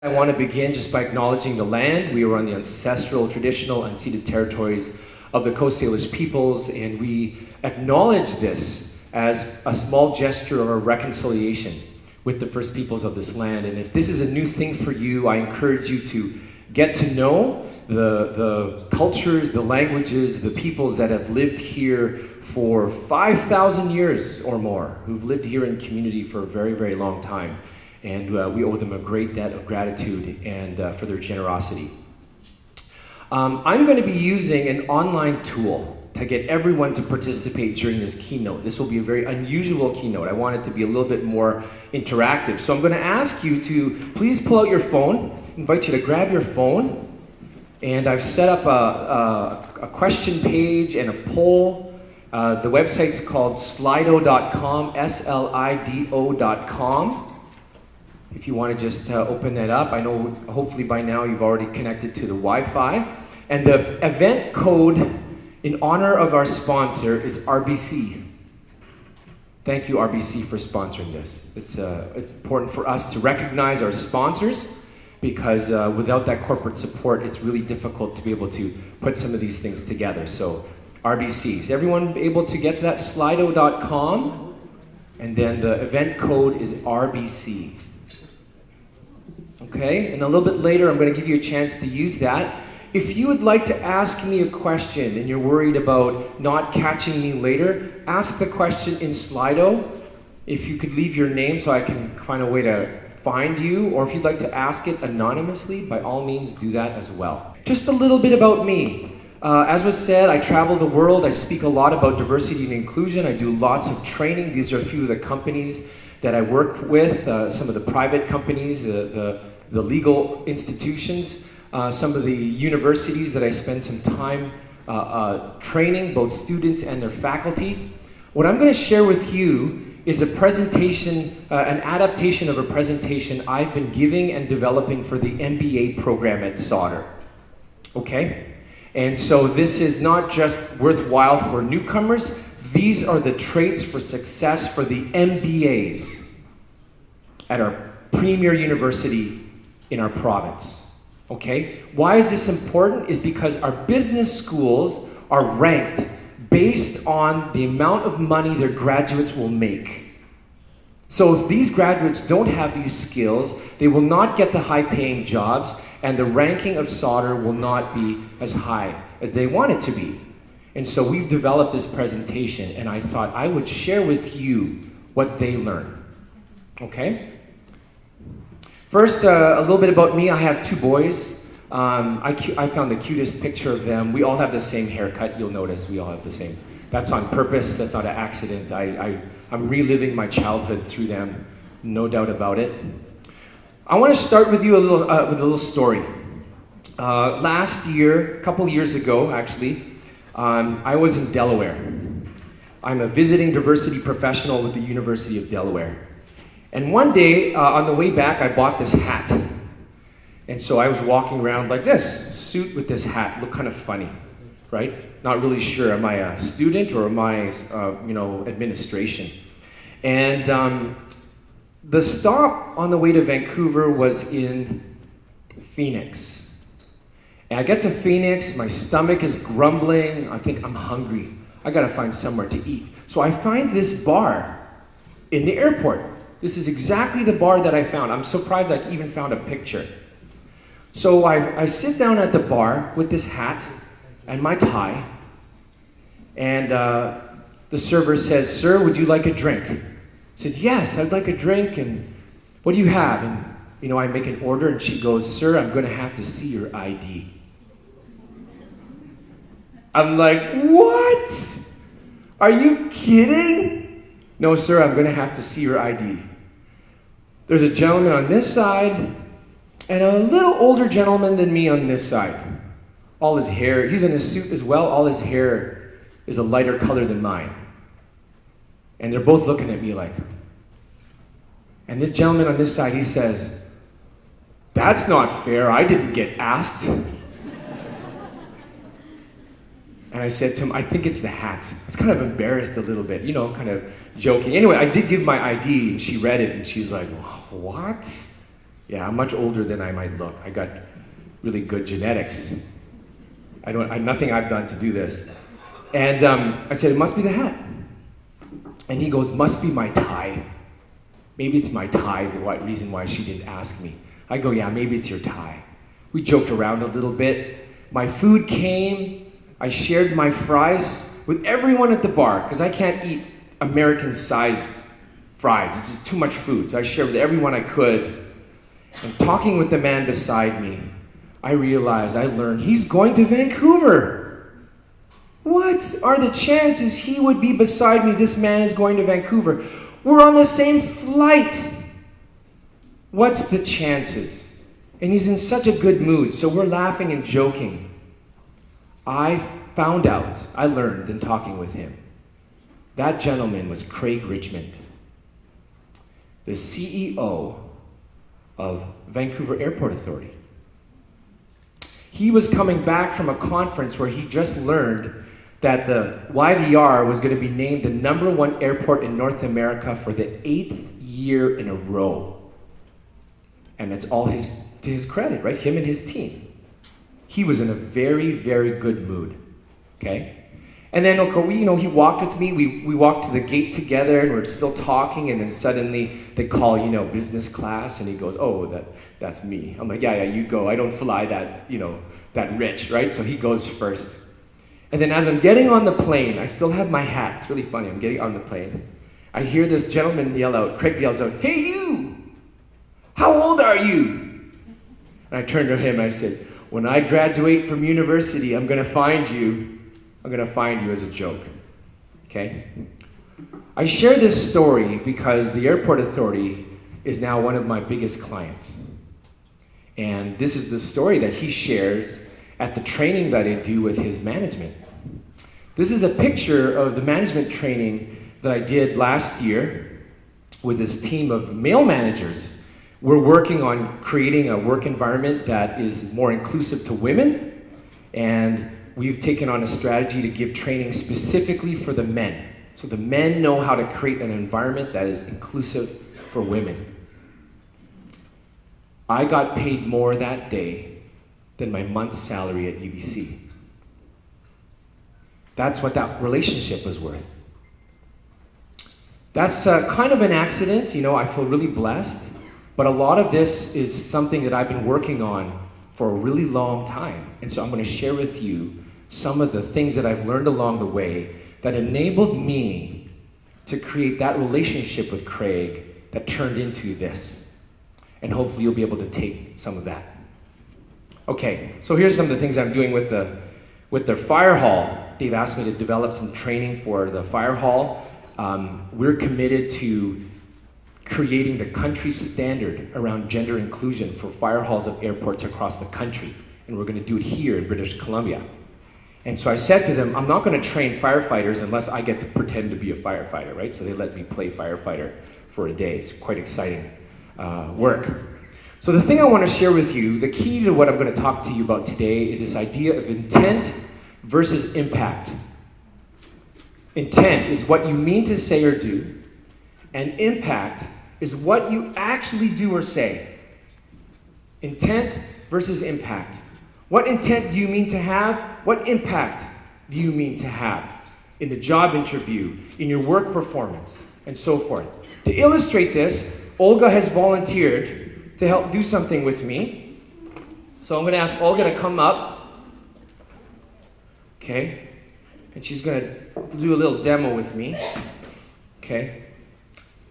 I want to begin just by acknowledging the land. We are on the ancestral, traditional, unceded territories of the Coast Salish peoples, and we acknowledge this as a small gesture of reconciliation with the First Peoples of this land. And if this is a new thing for you, I encourage you to get to know the cultures, the languages, the peoples that have lived here for 5,000 years or more, who've lived here in community for a very, very long time. And we owe them a great debt of gratitude and for their generosity. I'm going to be using an online tool to get everyone to participate during this keynote. This will be a very unusual keynote. I want it to be a little bit more interactive. So I'm going to ask you to please pull out your phone, invite you to grab your phone, and I've set up a question page and a poll. The website's called slido.com, slido.com. If you want to just open that up, I know hopefully by now you've already connected to the Wi-Fi. And the event code in honor of our sponsor is RBC. Thank you, RBC, for sponsoring this. It's important for us to recognize our sponsors because without that corporate support, it's really difficult to be able to put some of these things together. So RBC. Is everyone able to get to that? Slido.com. And then the event code is RBC. Okay, and a little bit later, I'm going to give you a chance to use that. If you would like to ask me a question and you're worried about not catching me later, ask the question in Slido. If you could leave your name so I can find a way to find you, or if you'd like to ask it anonymously, by all means do that as well. Just a little bit about me. As was said, I travel the world. I speak a lot about diversity and inclusion. I do lots of training. These are a few of the companies that I work with, some of the private companies, the legal institutions, some of the universities that I spend some time training, both students and their faculty. What I'm going to share with you is a presentation, an adaptation of a presentation I've been giving and developing for the MBA program at Sauder. Okay? And so this is not just worthwhile for newcomers. These are the traits for success for the MBAs at our premier university in our province. Okay? Why is this important? Is because our business schools are ranked based on the amount of money their graduates will make. So if these graduates don't have these skills, they will not get the high-paying jobs, and the ranking of Sauder will not be as high as they want it to be. And so we've developed this presentation, and I thought I would share with you what they learn. Okay? First, a little bit about me. I have two boys. I found the cutest picture of them. We all have the same haircut. You'll notice we all have the same. That's on purpose. That's not an accident. I'm reliving my childhood through them, no doubt about it. I want to start with you with a little story. Last year, a couple years ago, actually, I was in Delaware. I'm a visiting diversity professional with the University of Delaware. And one day, on the way back, I bought this hat. And so I was walking around like this, suit with this hat, looked kind of funny, right? Not really sure, am I a student or am I, administration? And the stop on the way to Vancouver was in Phoenix. And I get to Phoenix, my stomach is grumbling, I think I'm hungry. I gotta find somewhere to eat. So I find this bar in the airport. This is exactly the bar that I found. I'm surprised I even found a picture. So I sit down at the bar with this hat and my tie, and the server says, "Sir, would you like a drink?" I said, "Yes, I'd like a drink, and what do you have?" And I make an order, and she goes, "Sir, I'm gonna have to see your ID." I'm like, "What? Are you kidding?" "No, sir, I'm gonna have to see your ID." There's a gentleman on this side, and a little older gentleman than me on this side. All his hair, he's in a suit as well, all his hair is a lighter color than mine. And they're both looking at me like, and this gentleman on this side, he says, "That's not fair, I didn't get asked." And I said to him, "I think it's the hat." I was kind of embarrassed a little bit, kind of joking. Anyway, I did give my ID, and she read it, and she's like, "What?" Yeah, I'm much older than I might look. I got really good genetics. Nothing I've done to do this. And I said, it must be the hat. And he goes, must be my tie. Maybe it's my tie, the reason why she didn't ask me. I go, yeah, maybe it's your tie. We joked around a little bit. My food came. I shared my fries with everyone at the bar, because I can't eat American-sized fries. It's just too much food. So I shared with everyone I could. And talking with the man beside me, I learned he's going to Vancouver. What are the chances he would be beside me? This man is going to Vancouver. We're on the same flight. What's the chances? And he's in such a good mood, so we're laughing and joking. I learned in talking with him, that gentleman was Craig Richmond, the CEO of Vancouver Airport Authority. He was coming back from a conference where he just learned that the YVR was going to be named the #1 airport in North America for the 8th year in a row. And it's all to his credit, right? Him and his team. He was in a very, very good mood, okay? And then, he walked with me. We walked to the gate together, and we're still talking, and then suddenly they call, business class, and he goes, oh, that's me. I'm like, yeah, you go. I don't fly that rich, right? So he goes first. And then as I'm getting on the plane, I still have my hat. It's really funny. I'm getting on the plane. I hear this gentleman yell out, Craig yells out, hey, you! How old are you? And I turned to him and I said, when I graduate from university, I'm going to find you as a joke, okay? I share this story because the Airport Authority is now one of my biggest clients. And this is the story that he shares at the training that I do with his management. This is a picture of the management training that I did last year with this team of male managers. We're working on creating a work environment that is more inclusive to women, and we've taken on a strategy to give training specifically for the men. So the men know how to create an environment that is inclusive for women. I got paid more that day than my month's salary at UBC. That's what that relationship was worth. That's kind of an accident, I feel really blessed, but a lot of this is something that I've been working on for a really long time. And so I'm going to share with you some of the things that I've learned along the way that enabled me to create that relationship with Craig that turned into this. And hopefully you'll be able to take some of that. Okay, so here's some of the things I'm doing with the fire hall. They've asked me to develop some training for the fire hall. We're committed to creating the country standard around gender inclusion for fire halls of airports across the country. And we're going to do it here in British Columbia. And so I said to them, I'm not going to train firefighters unless I get to pretend to be a firefighter, right? So they let me play firefighter for a day. It's quite exciting work. So the thing I want to share with you, the key to what I'm going to talk to you about today is this idea of intent versus impact. Intent is what you mean to say or do, and impact is what you actually do or say. Intent versus impact. What intent do you mean to have? What impact do you mean to have in the job interview, in your work performance, and so forth? To illustrate this, Olga has volunteered to help do something with me. So I'm going to ask Olga to come up. Okay? And she's going to do a little demo with me. Okay?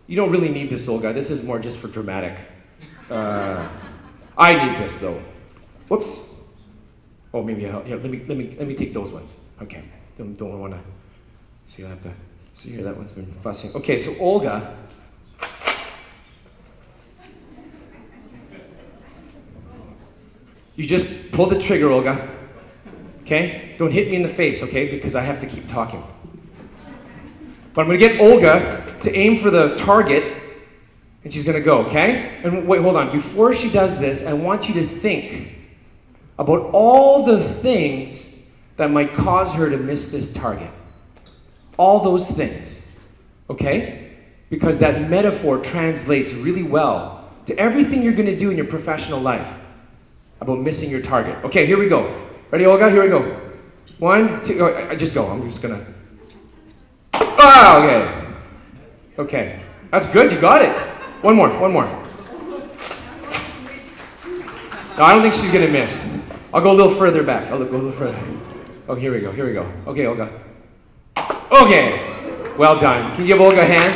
You don't really need this, Olga. This is more just for dramatic. I need this, though. Whoops. Oh, maybe here, let me take those ones. Okay. Don't want to. So you'll have to. So here, that one's been fussing. Okay, so Olga. You just pull the trigger, Olga. Okay? Don't hit me in the face, okay? Because I have to keep talking. But I'm going to get Olga to aim for the target, and she's going to go, okay? And wait, hold on. Before she does this, I want you to think about all the things that might cause her to miss this target. All those things, okay? Because that metaphor translates really well to everything you're going to do in your professional life about missing your target. Okay, here we go. Ready, Olga? Here we go. 1, 2, just go. I'm just going to... Ah, okay. Okay. That's good, you got it. One more. No, I don't think she's going to miss. I'll go a little further back. I'll go a little further. Oh, here we go. Okay, Olga. Okay. Well done. Can you give Olga a hand?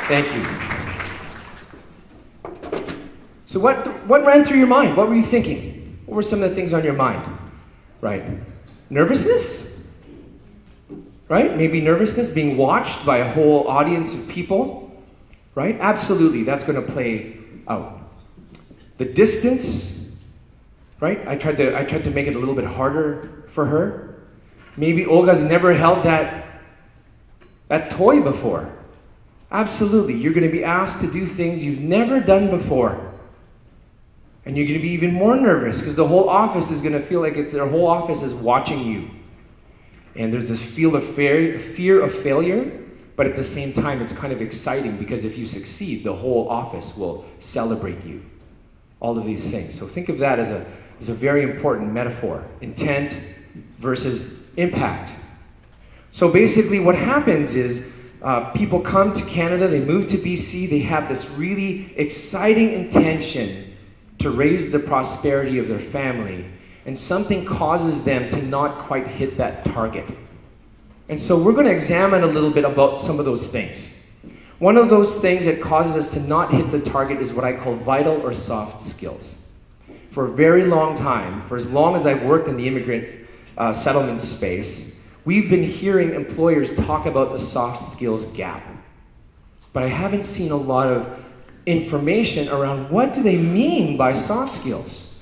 Thank you. So what ran through your mind? What were you thinking? What were some of the things on your mind? Right. Nervousness? Right? Maybe nervousness, being watched by a whole audience of people. Right? Absolutely, that's going to play out. The distance, right? I tried to make it a little bit harder for her. Maybe Olga's never held that toy before. Absolutely, you're going to be asked to do things you've never done before. And you're going to be even more nervous because the whole office is going to feel like their whole office is watching you. And there's this fear of failure, but at the same time, it's kind of exciting because if you succeed, the whole office will celebrate you. All of these things. So think of that as a very important metaphor. Intent versus impact. So basically what happens is people come to Canada, they move to BC, they have this really exciting intention to raise the prosperity of their family, and something causes them to not quite hit that target. And so we're going to examine a little bit about some of those things. One of those things that causes us to not hit the target is what I call vital or soft skills. For a very long time, for as long as I've worked in the immigrant settlement space, we've been hearing employers talk about the soft skills gap. But I haven't seen a lot of information around what do they mean by soft skills.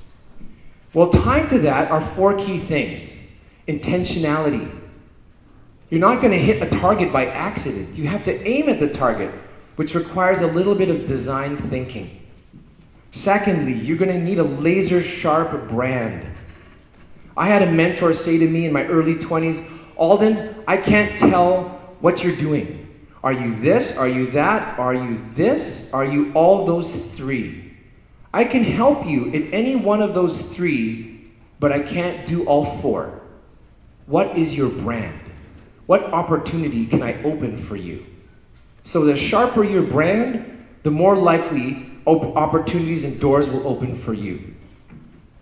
Well, tied to that are 4 key things. Intentionality. You're not going to hit a target by accident. You have to aim at the target, which requires a little bit of design thinking. Secondly, you're going to need a laser-sharp brand. I had a mentor say to me in my early 20s, Alden, I can't tell what you're doing. Are you this? Are you that? Are you this? Are you all those 3? I can help you in any one of those 3, but I can't do all 4. What is your brand? What opportunity can I open for you? So the sharper your brand, the more likely opportunities and doors will open for you.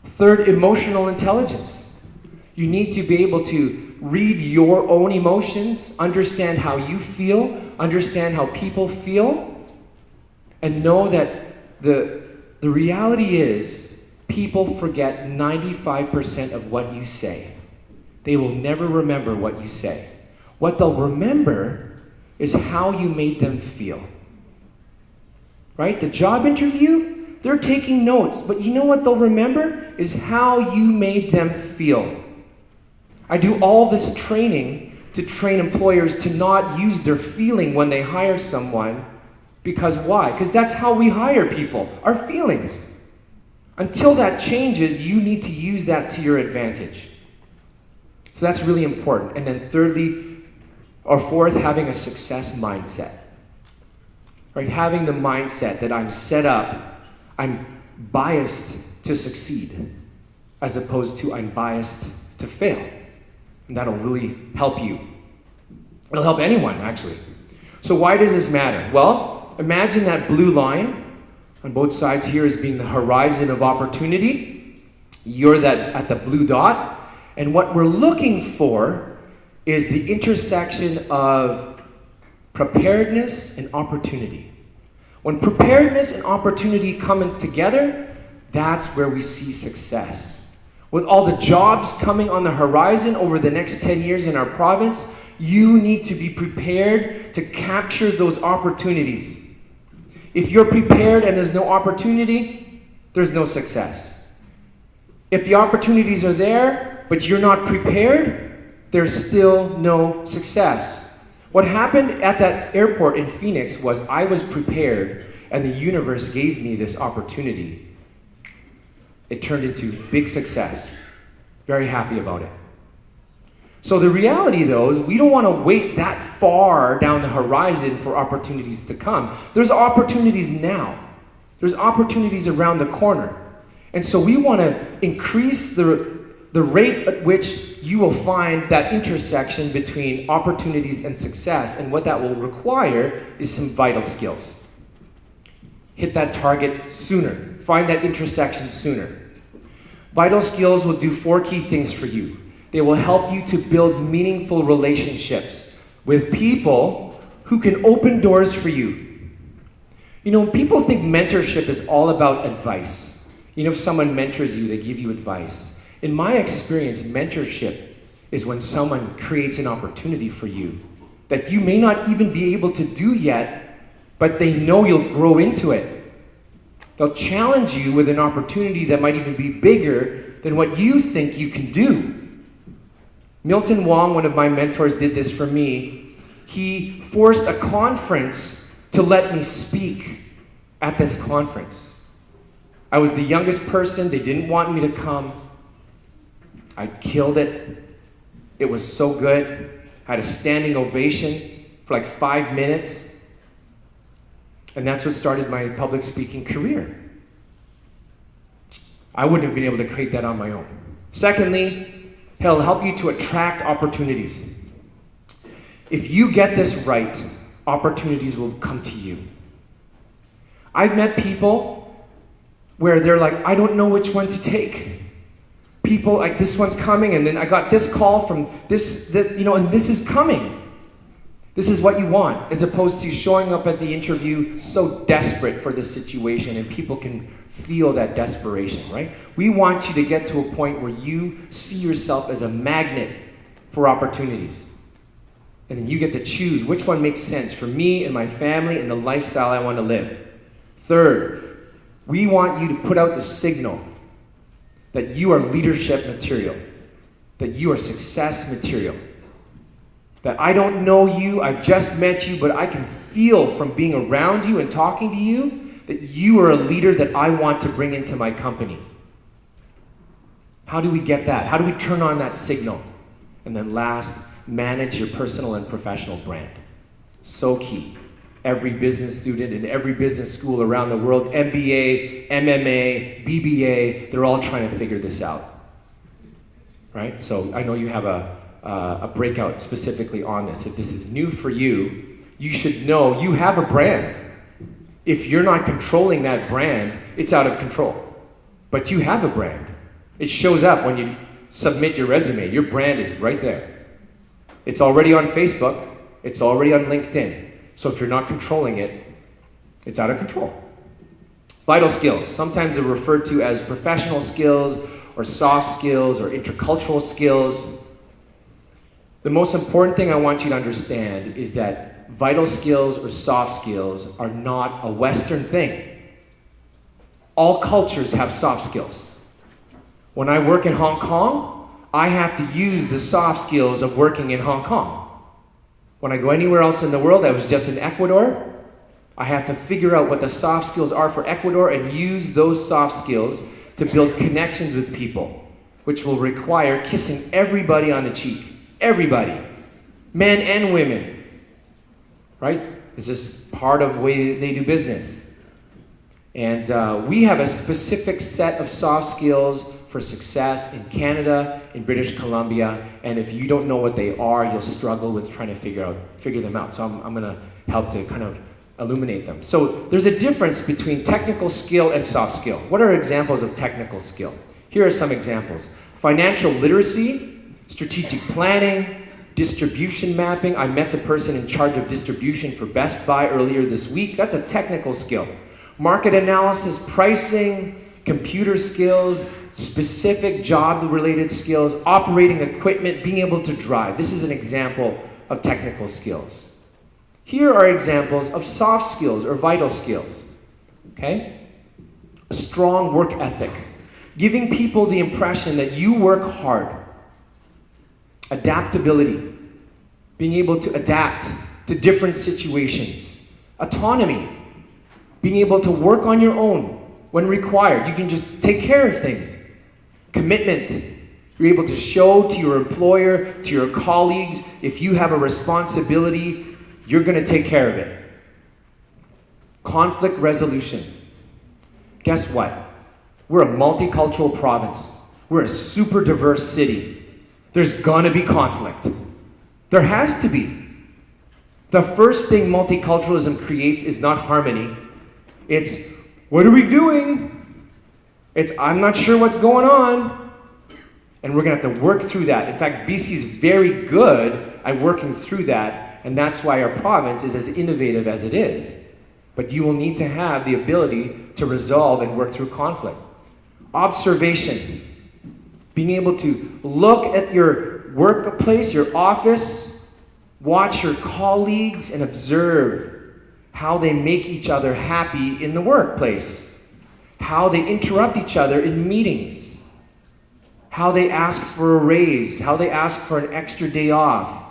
Third, emotional intelligence. You need to be able to read your own emotions, understand how you feel, understand how people feel, and know that the reality is people forget 95% of what you say. They will never remember what you say. What they'll remember is how you made them feel. Right? The job interview, they're taking notes, but you know what they'll remember is how you made them feel. I do all this training to train employers to not use their feeling when they hire someone. Because why? Because that's how we hire people, our feelings. Until that changes, you need to use that to your advantage. So that's really important. And then thirdly, or fourth, having a success mindset. Right? Having the mindset that I'm set up, I'm biased to succeed, as opposed to I'm biased to fail. And that'll really help you. It'll help anyone, actually. So why does this matter? Well, imagine that blue line on both sides here as being the horizon of opportunity. You're that at the blue dot. And what we're looking for is the intersection of preparedness and opportunity. When preparedness and opportunity come together, that's where we see success. With all the jobs coming on the horizon over the next 10 years in our province, you need to be prepared to capture those opportunities. If you're prepared and there's no opportunity, there's no success. If the opportunities are there, but you're not prepared, there's still no success. What happened at that airport in Phoenix was I was prepared and the universe gave me this opportunity. It turned into big success. Very happy about it. So the reality, though, is we don't want to wait that far down the horizon for opportunities to come. There's opportunities now. There's opportunities around the corner. And so we want to increase the rate at which you will find that intersection between opportunities and success. And what that will require is some vital skills. Hit that target sooner. Find that intersection sooner. Vital skills will do 4 key things for you. They will help you to build meaningful relationships with people who can open doors for you. You know, people think mentorship is all about advice. You know, if someone mentors you, they give you advice. In my experience, mentorship is when someone creates an opportunity for you that you may not even be able to do yet, but they know you'll grow into it. They'll challenge you with an opportunity that might even be bigger than what you think you can do. Milton Wong, one of my mentors, did this for me. He forced a conference to let me speak at this conference. I was the youngest person. They didn't want me to come. I killed it. It was so good. I had a standing ovation for like 5 minutes. And that's what started my public speaking career. I wouldn't have been able to create that on my own. Secondly, he'll help you to attract opportunities. If you get this right, opportunities will come to you. I've met people where they're like, I don't know which one to take. People like, this one's coming, and then I got this call from this, and this is coming. This is what you want, as opposed to showing up at the interview so desperate for the situation, and people can feel that desperation, right? We want you to get to a point where you see yourself as a magnet for opportunities. And then you get to choose which one makes sense for me and my family and the lifestyle I want to live. Third, we want you to put out the signal that you are leadership material, that you are success material, that I don't know you, I've just met you, but I can feel from being around you and talking to you that you are a leader that I want to bring into my company. How do we get that? How do we turn on that signal? And then last, manage your personal and professional brand. So key. Every business student in every business school around the world, MBA, MMA, BBA, they're all trying to figure this out. Right? So I know you have a breakout specifically on this. If this is new for you, you should know you have a brand. If you're not controlling that brand, it's out of control. But you have a brand. It shows up when you submit your resume. Your brand is right there. It's already on Facebook. It's already on LinkedIn. So if you're not controlling it, it's out of control. Vital skills. Sometimes they're referred to as professional skills or soft skills or intercultural skills. The most important thing I want you to understand is that vital skills or soft skills are not a Western thing. All cultures have soft skills. When I work in Hong Kong, I have to use the soft skills of working in Hong Kong. When I go anywhere else in the world, I was just in Ecuador, I have to figure out what the soft skills are for Ecuador and use those soft skills to build connections with people, which will require kissing everybody on the cheek. Everybody. Men and women. Right? It's just part of the way they do business. And we have a specific set of soft skills for success in Canada, in British Columbia, and if you don't know what they are, you'll struggle with trying to figure them out. So I'm going to help to kind of illuminate them. So there's a difference between technical skill and soft skill. What are examples of technical skill? Here are some examples. Financial literacy, strategic planning, distribution mapping. I met the person in charge of distribution for Best Buy earlier this week. That's a technical skill. Market analysis, pricing, computer skills, specific job-related skills, operating equipment, being able to drive. This is an example of technical skills. Here are examples of soft skills or vital skills. Okay? A strong work ethic. Giving people the impression that you work hard. Adaptability. Being able to adapt to different situations. Autonomy. Being able to work on your own when required. You can just take care of things. Commitment. You're able to show to your employer, to your colleagues, if you have a responsibility, you're going to take care of it. Conflict resolution. Guess what? We're a multicultural province. We're a super diverse city. There's going to be conflict. There has to be. The first thing multiculturalism creates is not harmony. It's, what are we doing? It's, I'm not sure what's going on. And we're going to have to work through that. In fact, BC is very good at working through that, and that's why our province is as innovative as it is. But you will need to have the ability to resolve and work through conflict. Observation. Being able to look at your workplace, your office, watch your colleagues, and observe how they make each other happy in the workplace, how they interrupt each other in meetings, how they ask for a raise, how they ask for an extra day off.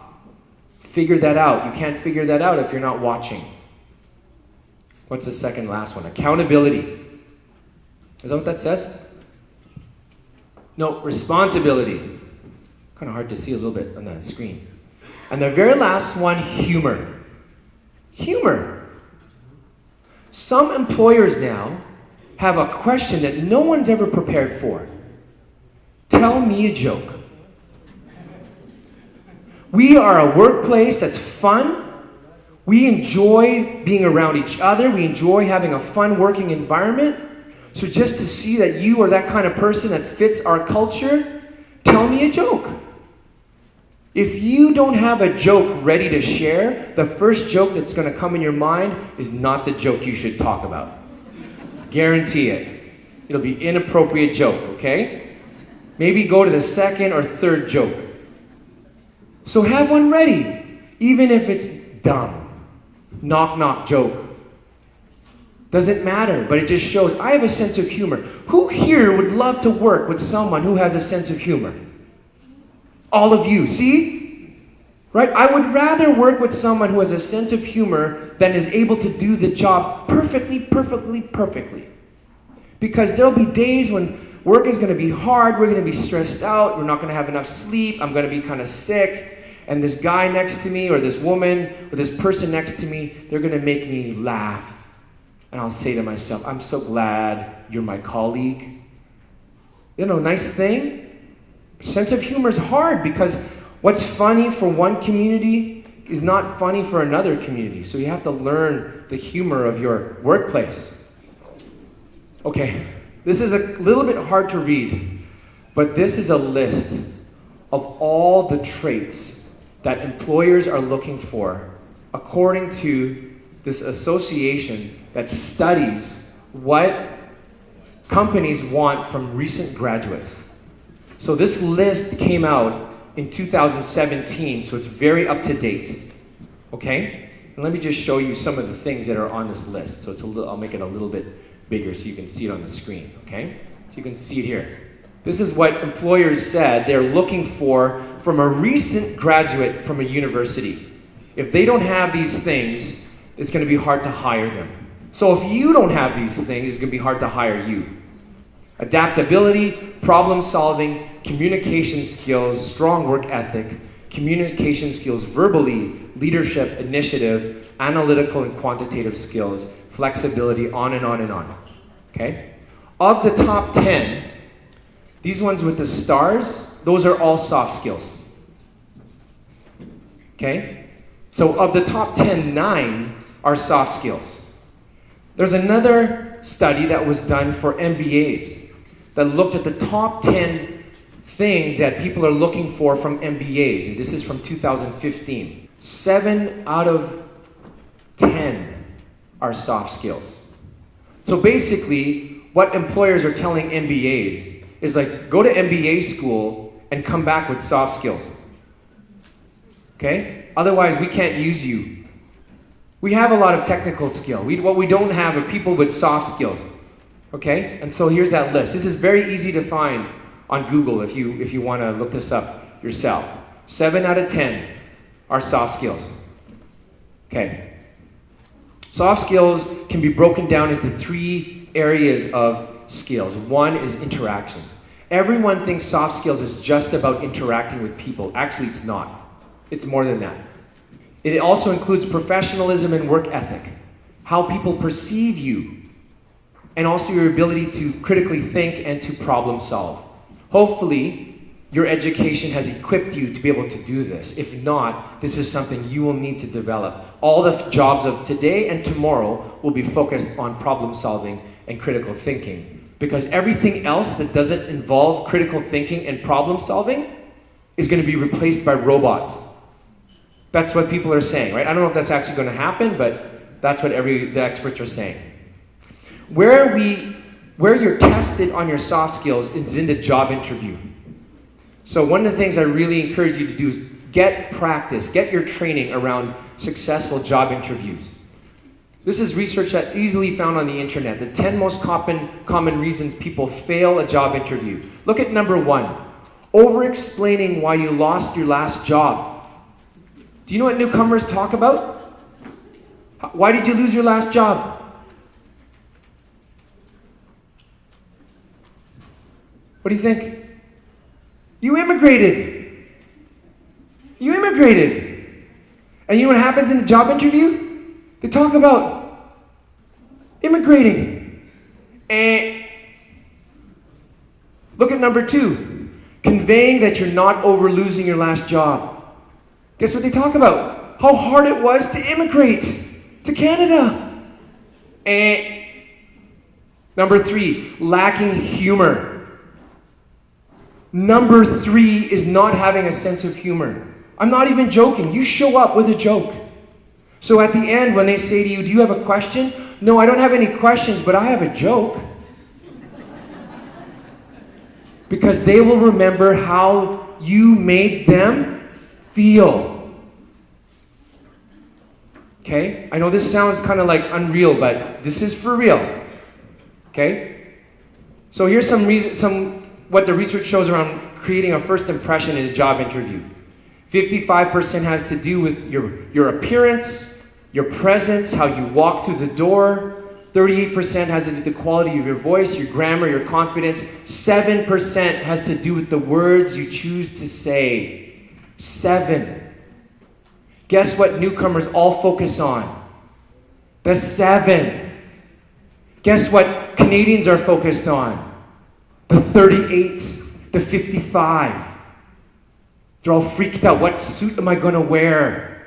Figure that out. You can't figure that out if you're not watching. What's the second last one? Accountability. Is that what that says? No, responsibility. Kind of hard to see a little bit on the screen. And the very last one, humor. Humor. Some employers now have a question that no one's ever prepared for. Tell me a joke. We are a workplace that's fun. We enjoy being around each other. We enjoy having a fun working environment. So just to see that you are that kind of person that fits our culture, tell me a joke. If you don't have a joke ready to share, the first joke that's going to come in your mind is not the joke you should talk about. Guarantee it. It'll be an inappropriate joke, okay? Maybe go to the second or third joke. So have one ready, even if it's dumb. Knock knock joke. Doesn't matter, but it just shows I have a sense of humor. Who here would love to work with someone who has a sense of humor? All of you, see? Right? I would rather work with someone who has a sense of humor than is able to do the job perfectly. Because there'll be days when work is going to be hard, we're going to be stressed out, we're not going to have enough sleep, I'm going to be kind of sick, and this guy next to me, or this woman, or this person next to me, they're going to make me laugh. And I'll say to myself, I'm so glad you're my colleague. You know, nice thing. Sense of humor is hard because what's funny for one community is not funny for another community. So you have to learn the humor of your workplace. Okay. This is a little bit hard to read, but this is a list of all the traits that employers are looking for according to this association that studies what companies want from recent graduates. So this list came out in 2017, so it's very up to date. Okay? And let me just show you some of the things that are on this list. So I'll make it a little bit bigger so you can see it on the screen, okay? So you can see it here. This is what employers said they're looking for from a recent graduate from a university. If they don't have these things, it's going to be hard to hire them. So if you don't have these things, it's going to be hard to hire you. Adaptability, problem solving, communication skills, strong work ethic, communication skills verbally, leadership, initiative, analytical and quantitative skills, flexibility, on and on and on. Okay? Of the top 10, these ones with the stars, those are all soft skills. Okay? So of the top 10, 9 are soft skills. There's another study that was done for MBAs that looked at the top 10 things that people are looking for from MBAs. And this is from 2015. 7 out of 10 are soft skills. So basically, what employers are telling MBAs is like, go to MBA school and come back with soft skills. Okay? Otherwise, we can't use you. We have a lot of technical skill. What we don't have are people with soft skills. Okay? And so here's that list. This is very easy to find on Google if you want to look this up yourself. 7 out of 10 are soft skills. Okay. Soft skills can be broken down into 3 areas of skills. One is interaction. Everyone thinks soft skills is just about interacting with people. Actually, it's not. It's more than that. It also includes professionalism and work ethic, how people perceive you, and also your ability to critically think and to problem solve. Hopefully, your education has equipped you to be able to do this. If not, this is something you will need to develop. All the jobs of today and tomorrow will be focused on problem solving and critical thinking. Because everything else that doesn't involve critical thinking and problem solving is going to be replaced by robots. That's what people are saying, right? I don't know if that's actually going to happen, but that's what the experts are saying. Where you're tested on your soft skills is in the job interview. So one of the things I really encourage you to do is get practice, get your training around successful job interviews. This is research that's easily found on the internet. The 10 most common reasons people fail a job interview. Look at number 1. Over-explaining why you lost your last job. Do you know what newcomers talk about? Why did you lose your last job? What do you think? You immigrated. You immigrated. And you know what happens in the job interview? They talk about immigrating. And look at number 2. Conveying that you're not over losing your last job. Guess what they talk about? How hard it was to immigrate to Canada. And number 3, lacking humor. Number 3 is not having a sense of humor. I'm not even joking. You show up with a joke. So at the end, when they say to you, do you have a question? No, I don't have any questions, but I have a joke. Because they will remember how you made them feel. Okay? I know this sounds kind of like unreal, but this is for real. Okay? So here's what the research shows around creating a first impression in a job interview. 55% has to do with your appearance, your presence, how you walk through the door. 38% has to do with the quality of your voice, your grammar, your confidence. 7% has to do with the words you choose to say. 7. Guess what newcomers all focus on? The 7. Guess what Canadians are focused on? The 38, the 55. They're all freaked out. What suit am I going to wear?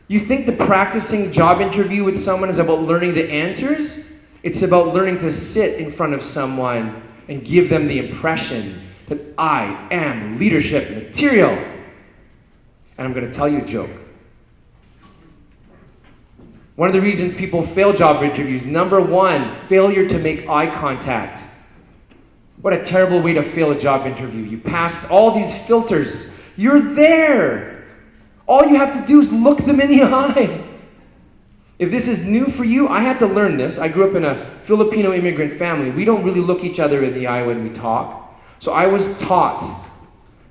You think the practicing job interview with someone is about learning the answers? It's about learning to sit in front of someone and give them the impression that I am leadership material. And I'm going to tell you a joke. One of the reasons people fail job interviews, number 1, failure to make eye contact. What a terrible way to fail a job interview. You passed all these filters. You're there. All you have to do is look them in the eye. If this is new for you, I had to learn this. I grew up in a Filipino immigrant family. We don't really look each other in the eye when we talk. So I was taught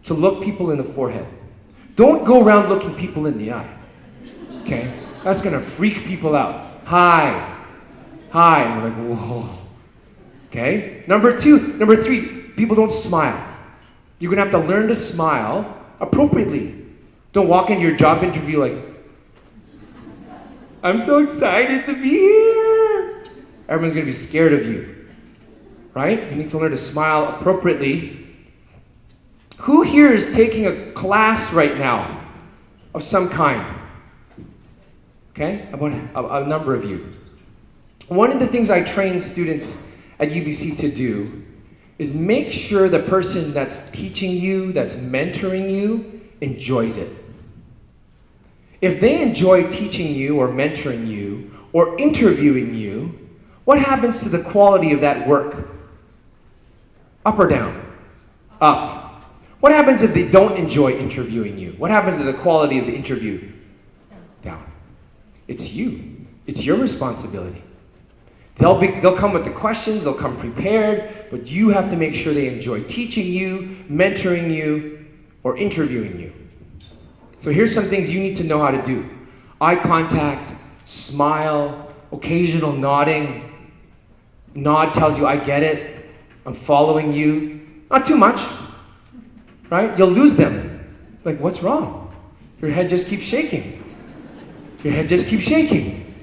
to look people in the forehead. Don't go around looking people in the eye. Okay? That's going to freak people out. Hi. Hi. And we're like, whoa. Okay? Number 3, people don't smile. You're going to have to learn to smile appropriately. Don't walk into your job interview like, I'm so excited to be here. Everyone's going to be scared of you. Right? You need to learn to smile appropriately. Who here is taking a class right now of some kind? Okay? About a number of you. One of the things I train students at UBC to do is make sure the person that's teaching you, that's mentoring you, enjoys it. If they enjoy teaching you or mentoring you or interviewing you, what happens to the quality of that work? Up or down? Up. What happens if they don't enjoy interviewing you? What happens to the quality of the interview? Down. It's you. It's your responsibility. They'll come with the questions, they'll come prepared, but you have to make sure they enjoy teaching you, mentoring you, or interviewing you. So here's some things you need to know how to do. Eye contact, smile, occasional nodding. Nod tells you, I get it, I'm following you. Not too much, right? You'll lose them. Like, what's wrong? Your head just keeps shaking. Your head just keeps shaking.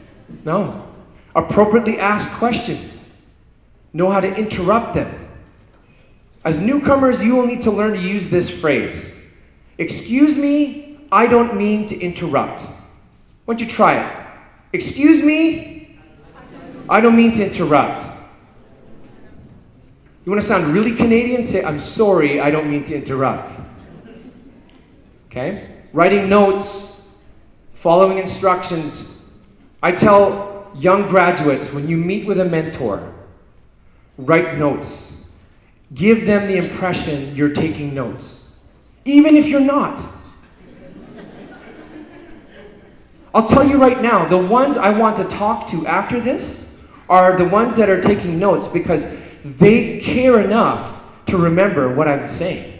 No. Appropriately ask questions. Know how to interrupt them. As newcomers, you will need to learn to use this phrase. Excuse me, I don't mean to interrupt. Why don't you try it? Excuse me, I don't mean to interrupt. You want to sound really Canadian? Say, I'm sorry, I don't mean to interrupt. Okay? Writing notes, following instructions. I tell young graduates, when you meet with a mentor, write notes. Give them the impression you're taking notes, even if you're not. I'll tell you right now, the ones I want to talk to after this are the ones that are taking notes because they care enough to remember what I'm saying.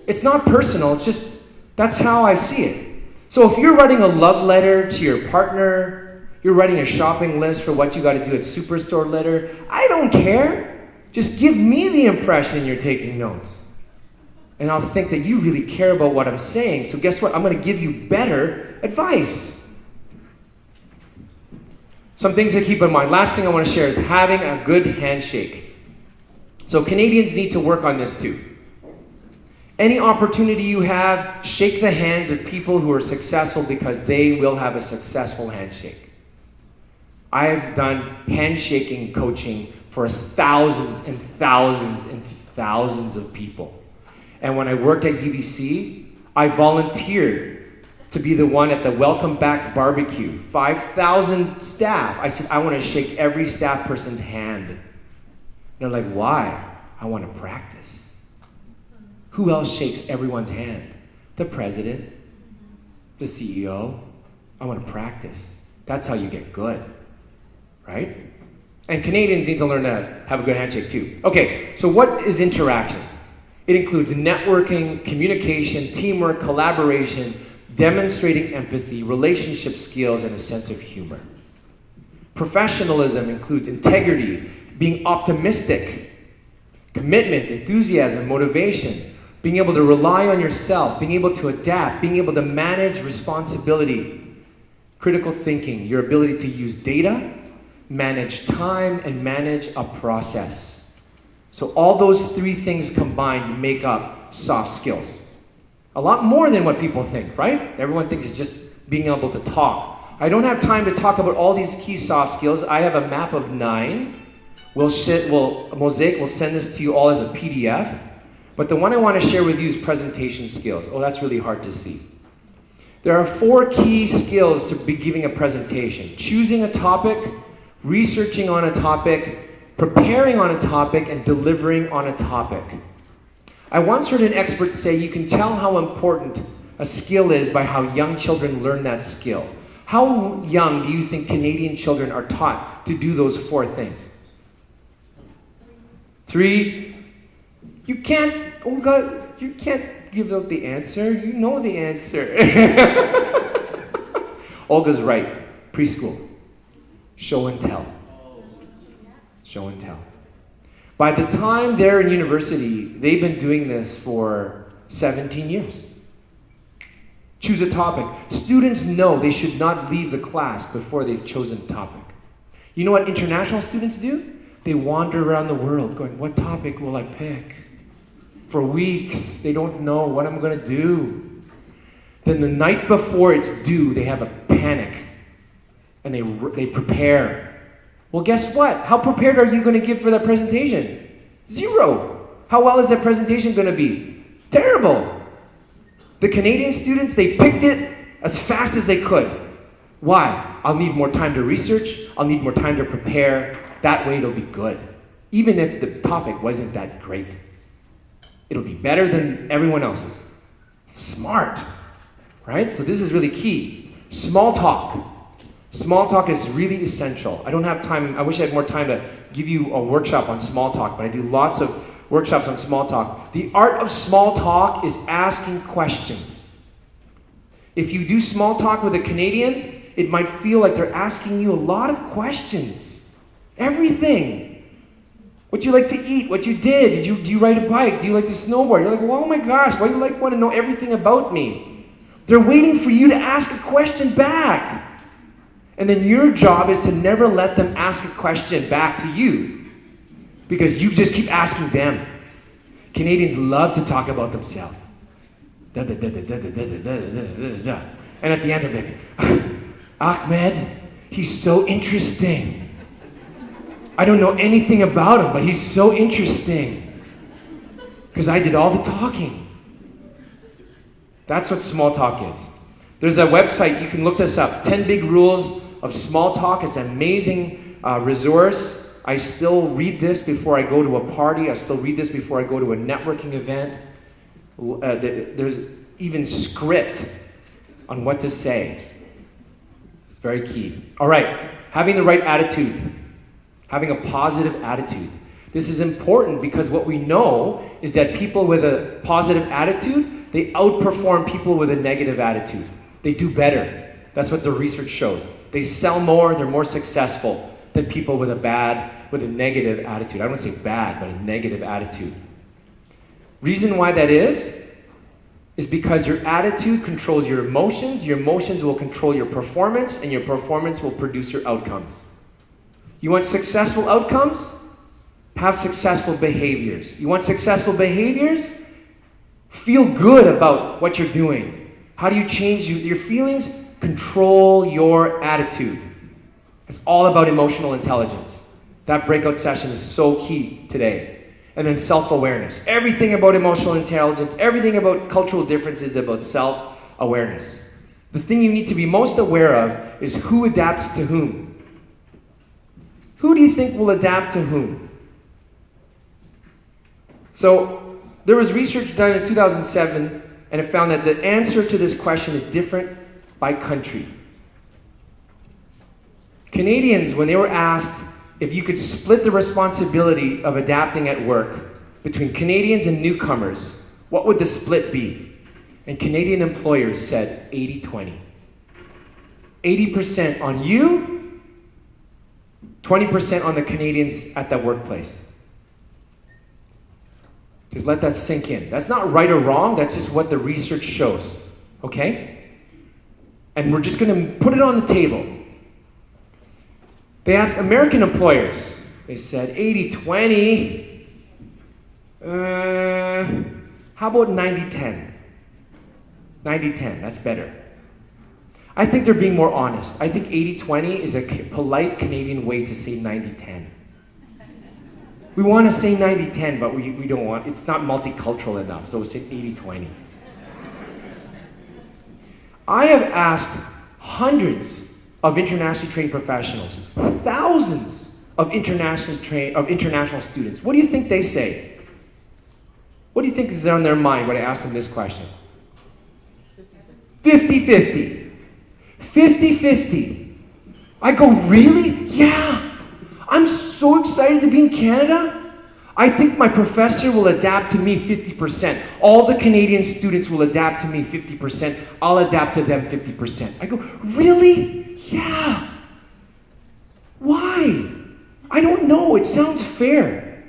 It's not personal, it's just, that's how I see it. So if you're writing a love letter to your partner, you're writing a shopping list for what you got to do at Superstore letter, I don't care. Just give me the impression you're taking notes. And I'll think that you really care about what I'm saying. So guess what? I'm going to give you better advice. Some things to keep in mind. Last thing I want to share is having a good handshake. So Canadians need to work on this too. Any opportunity you have, shake the hands of people who are successful because they will have a successful handshake. I've done handshaking coaching for thousands and thousands and thousands of people. And when I worked at UBC, I volunteered to be the one at the Welcome Back barbecue. 5,000 staff. I said, I want to shake every staff person's hand. And they're like, why? I want to practice. Who else shakes everyone's hand? The president, the CEO. I want to practice. That's how you get good, right? And Canadians need to learn to have a good handshake too. Okay, so what is interaction? It includes networking, communication, teamwork, collaboration, demonstrating empathy, relationship skills, and a sense of humor. Professionalism includes integrity, being optimistic, commitment, enthusiasm, motivation, being able to rely on yourself, being able to adapt, being able to manage responsibility, critical thinking, your ability to use data, manage time, and manage a process. So all those three things combined make up soft skills. A lot more than what people think, right? Everyone thinks it's just being able to talk. I don't have time to talk about all these key soft skills. I have a map of 9. MOSAIC will send this to you all as a PDF. But the one I want to share with you is presentation skills. Oh, that's really hard to see. There are 4 key skills to be giving a presentation. Choosing a topic, researching on a topic, preparing on a topic, and delivering on a topic. I once heard an expert say you can tell how important a skill is by how young children learn that skill. How young do you think Canadian children are taught to do those 4 things? 3? You can't, oh God, you can't give out the answer. You know the answer. Olga's right. Preschool. Show and tell. Show and tell. By the time they're in university, they've been doing this for 17 years. Choose a topic. Students know they should not leave the class before they've chosen a topic. You know what international students do? They wander around the world going, what topic will I pick? For weeks, they don't know what I'm going to do. Then the night before it's due, they have a panic. And they prepare. Well, guess what? How prepared are you going to give for that presentation? 0. How well is that presentation going to be? Terrible. The Canadian students, they picked it as fast as they could. Why? I'll need more time to research. I'll need more time to prepare. That way it'll be good. Even if the topic wasn't that great. It'll be better than everyone else's. Smart. Right? So this is really key. Small talk. Small talk is really essential. I don't have time, I wish I had more time to give you a workshop on small talk, but I do lots of workshops on small talk. The art of small talk is asking questions. If you do small talk with a Canadian, it might feel like they're asking you a lot of questions. Everything. What you like to eat, what you did, do you ride a bike, do you like to snowboard? You're like, well, oh my gosh, why do you want to know everything about me? They're waiting for you to ask a question back. And then your job is to never let them ask a question back to you, because you just keep asking them. Canadians love to talk about themselves. And at the end of it, Ahmed, he's so interesting. I don't know anything about him, but he's so interesting. Because I did all the talking. That's what small talk is. There's a website, you can look this up, 10 Big Rules of Small Talk. It's an amazing resource. I still read this before I go to a party. I still read this before I go to a networking event. There's even script on what to say. It's very key. All right, having the right attitude. Having a positive attitude. This is important because what we know is that people with a positive attitude, they outperform people with a negative attitude. They do better. That's what the research shows. They sell more, they're more successful than people with a negative attitude. I don't want to say bad, but a negative attitude. Reason why that is because your attitude controls your emotions will control your performance, and your performance will produce your outcomes. You want successful outcomes? Have successful behaviors. You want successful behaviors? Feel good about what you're doing. How do you change your feelings? Control your attitude. It's all about emotional intelligence. That breakout session is so key today. And then self-awareness. Everything about emotional intelligence, everything about cultural differences, about self-awareness. The thing you need to be most aware of is who adapts to whom. Who do you think will adapt to whom? So there was research done in 2007, and it found that the answer to this question is different by country. Canadians, when they were asked if you could split the responsibility of adapting at work between Canadians and newcomers, what would the split be? And Canadian employers said 80-20. 80% on you, 20% on the Canadians at that workplace. Just let that sink in. That's not right or wrong, that's just what the research shows. Okay? And we're just going to put it on the table. They asked American employers. They said 80-20. How about 90-10? 90-10, that's better. I think they're being more honest. I think 80-20 is a polite Canadian way to say 90-10. We want to say 90-10, but we don't want, it's not multicultural enough, so we'll say 80-20. I have asked hundreds of internationally trained professionals, thousands of international students. What do you think they say? What do you think is on their mind when I ask them this question? 50-50. 50-50. I go, really? Yeah. I'm so excited to be in Canada. I think my professor will adapt to me 50%. All the Canadian students will adapt to me 50%. I'll adapt to them 50%. I go, really? Yeah. Why? I don't know. It sounds fair.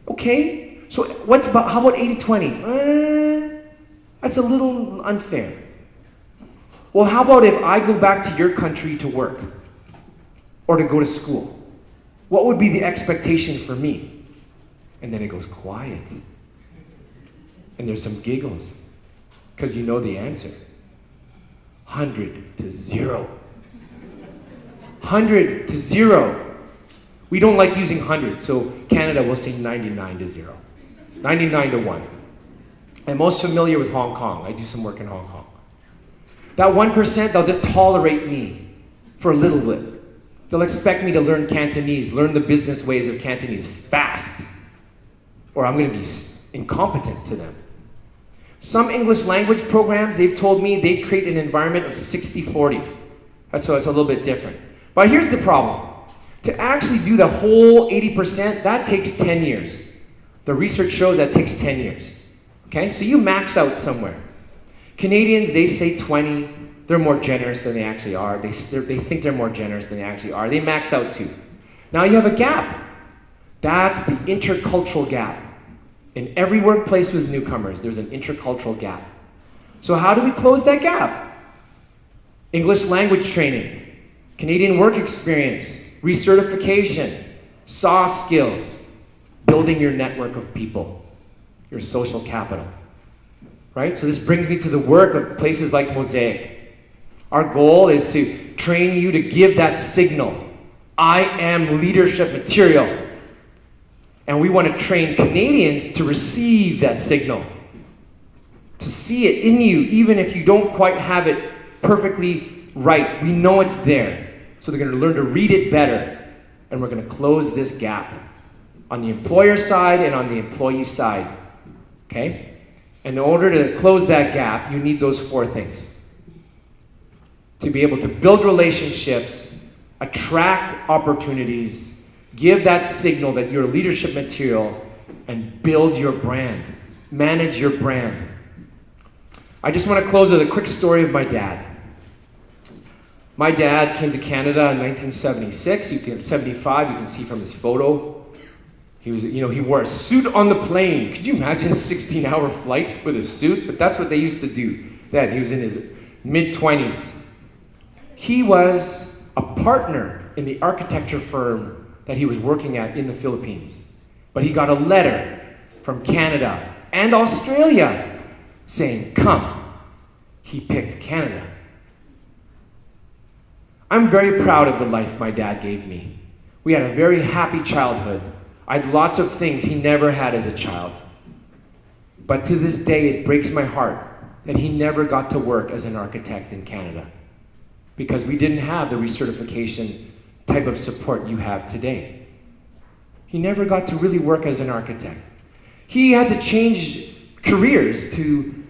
Okay. So how about 80-20? That's a little unfair. Well, how about if I go back to your country to work or to go to school? What would be the expectation for me? And then it goes quiet. And there's some giggles because you know the answer. 100-0. 100-0. We don't like using 100, so Canada will say 99-0. 99-1. I'm most familiar with Hong Kong. I do some work in Hong Kong. That 1%, they'll just tolerate me for a little bit. They'll expect me to learn Cantonese, learn the business ways of Cantonese fast, or I'm going to be incompetent to them. Some English language programs, they've told me they create an environment of 60-40. That's why it's a little bit different. But here's the problem. To actually do the whole 80%, that takes 10 years. The research shows that takes 10 years. Okay, so you max out somewhere. Canadians, they say 20. They're more generous than they actually are. They think they're more generous than they actually are. They max out too. Now you have a gap. That's the intercultural gap. In every workplace with newcomers, there's an intercultural gap. So how do we close that gap? English language training, Canadian work experience, recertification, soft skills, building your network of people, your social capital. Right? So this brings me to the work of places like MOSAIC. Our goal is to train you to give that signal. I am leadership material. And we want to train Canadians to receive that signal, to see it in you, even if you don't quite have it perfectly right. We know it's there. So they're going to learn to read it better. And we're going to close this gap on the employer side and on the employee side. Okay? And in order to close that gap, you need those 4 things. To be able to build relationships, attract opportunities, give that signal that you're leadership material, and build your brand. Manage your brand. I just want to close with a quick story of my dad. My dad came to Canada in 1976. 75, you can see from his photo. He wore a suit on the plane. Could you imagine a 16-hour flight with a suit? But that's what they used to do then. He was in his mid-20s. He was a partner in the architecture firm that he was working at in the Philippines. But he got a letter from Canada and Australia saying, come. He picked Canada. I'm very proud of the life my dad gave me. We had a very happy childhood. I had lots of things he never had as a child. But to this day, it breaks my heart that he never got to work as an architect in Canada because we didn't have the recertification type of support you have today. He never got to really work as an architect. He had to change careers to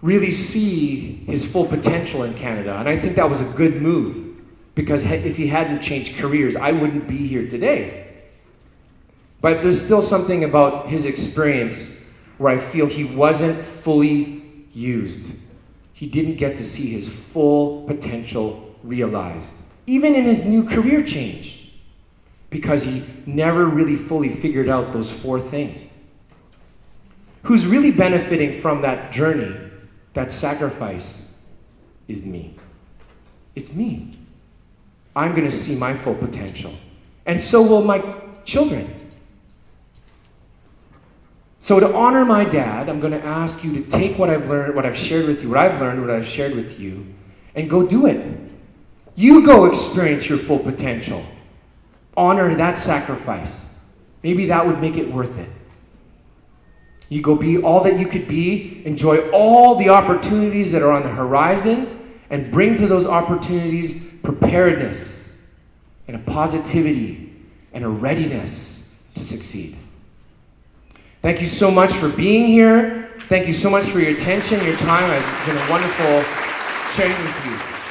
really see his full potential in Canada, and I think that was a good move because if he hadn't changed careers, I wouldn't be here today. But there's still something about his experience where I feel he wasn't fully used. He didn't get to see his full potential realized, even in his new career change, because he never really fully figured out those 4 things. Who's really benefiting from that journey, that sacrifice, is me. It's me. I'm going to see my full potential. And so will my children. So to honor my dad, I'm going to ask you to take what I've learned, what I've shared with you, what I've learned, what I've shared with you, and go do it. You go experience your full potential. Honor that sacrifice. Maybe that would make it worth it. You go be all that you could be, enjoy all the opportunities that are on the horizon, and bring to those opportunities preparedness and a positivity and a readiness to succeed. Thank you so much for being here. Thank you so much for your attention, your time. It's been a wonderful sharing with you.